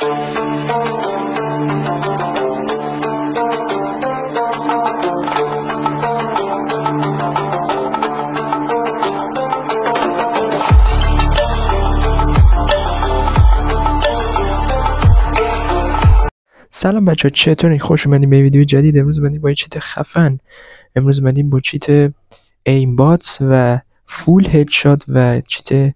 سلام بچه ها، چطورین؟ خوش اومدین به ویدیو جدید. امروز اومدیم با یه چیت خفن. امروز اومدیم با چیت ایم باتس و فول هدشات و چیت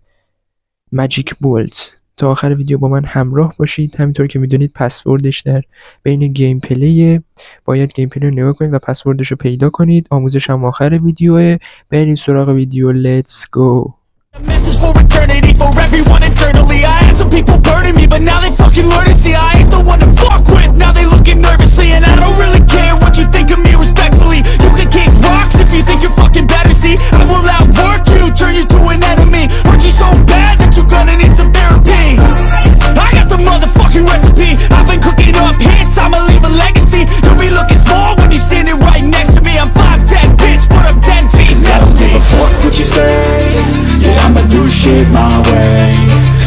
ماجیک بولت. تا آخر ویدیو با من همراه باشید. همینطور که میدونید پسوردش در بین گیم پلی، باید گیم پلی رو نگاه کنید و پسوردش رو پیدا کنید. آموزش هم آخر ویدیوه. بریم سراغ ویدیو. لیتس گو. Message for eternity, for everyone internally. I had some people burning me, but now they fucking learn to see I ain't the one to fuck with. Now they looking nervously, and I don't really care what you think of me respectfully. You can kick rocks if you think you're fucking better. See, I will outwork you, turn you to an enemy. Hurt you so bad that you're gonna need some therapy. I got the motherfucking recipe. I've been cooking up hits, I'ma leave a legacy. You'll be looking small when you're standing right next to me. I'm 5'10", bitch, but I'm 10 feet next to me. I don't give a fuck what you say. Yeah, I'ma do shit my way.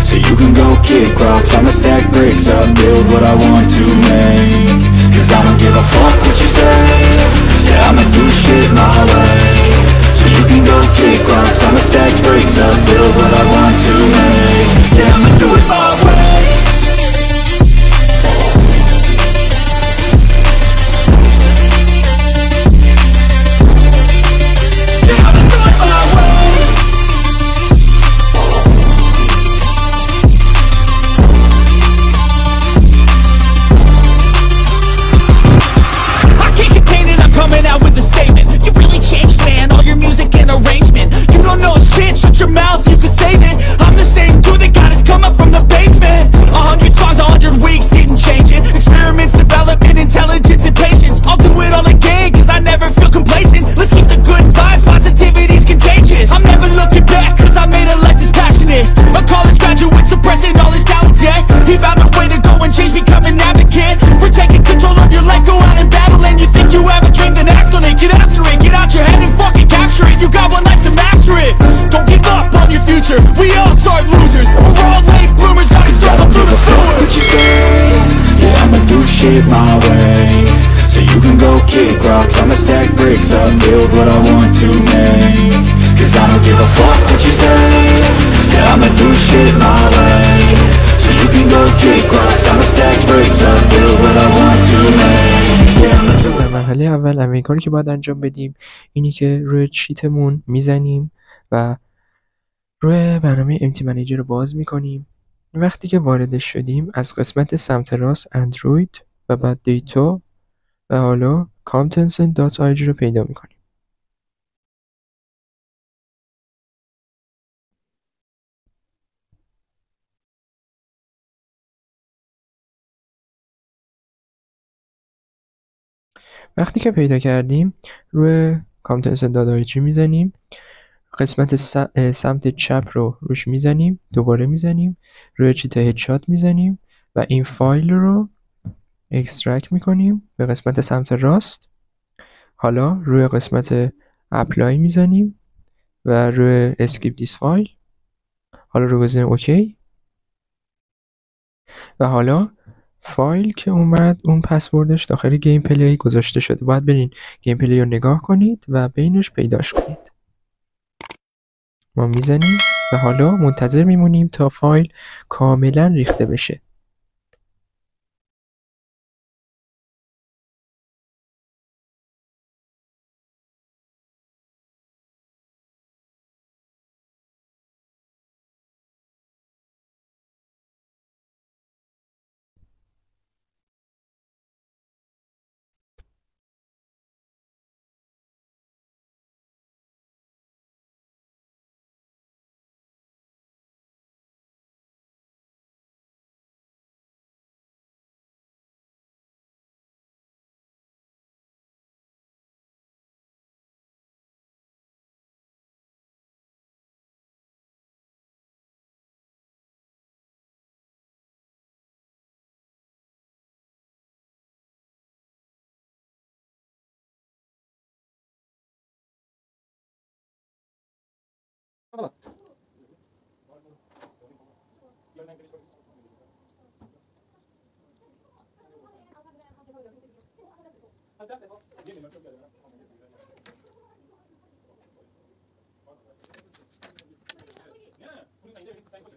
So you can go kick rocks, I'ma stack bricks up, build what I want to make. Cause I don't give a fuck what you say. Yeah, I'ma do shit my way. So you can go kick rocks, I'ma stack bricks up, build what I want to make. Yeah, I'ma do it my way. We all start losers, we're all late bloomers, gotta struggle through the sewer. What you say? Yeah, I'ma do shit my way. So you can go kick rocks, I'ma stack bricks up, build what I want to make. Cause I don't give a fuck what you say. Yeah, I'ma do shit my way. So you can go kick rocks, I'ma stack bricks up, build what I want to make. Yeah, I'ma do it. در مرحله اول اولین کاری که باید انجام بدیم اینی که روی چیتمون میزنیم و روی برنامه امتی منیجر رو باز میکنیم. وقتی که واردش شدیم از قسمت سمت راست اندروید و بعد دیتا و حالا contents.ig رو پیدا میکنیم. وقتی که پیدا کردیم روی contents.ig میزنیم. قسمت سمت چپ رو روش میزنیم، دوباره میزنیم، روی چیت هدشات میزنیم و این فایل رو اکسترکت میکنیم به قسمت سمت راست. حالا روی قسمت اپلای میزنیم و روی اسکیپ دیس فایل. حالا رو بزنیم اوکی و حالا فایل که اومد اون پسوردش داخل گیم پلی گذاشته شده. باید برین گیم پلی رو نگاه کنید و بینش پیداش کنید. ما میزنیم و حالا منتظر میمونیم تا فایل کاملا ریخته بشه. نه، اون سعیده 25 تا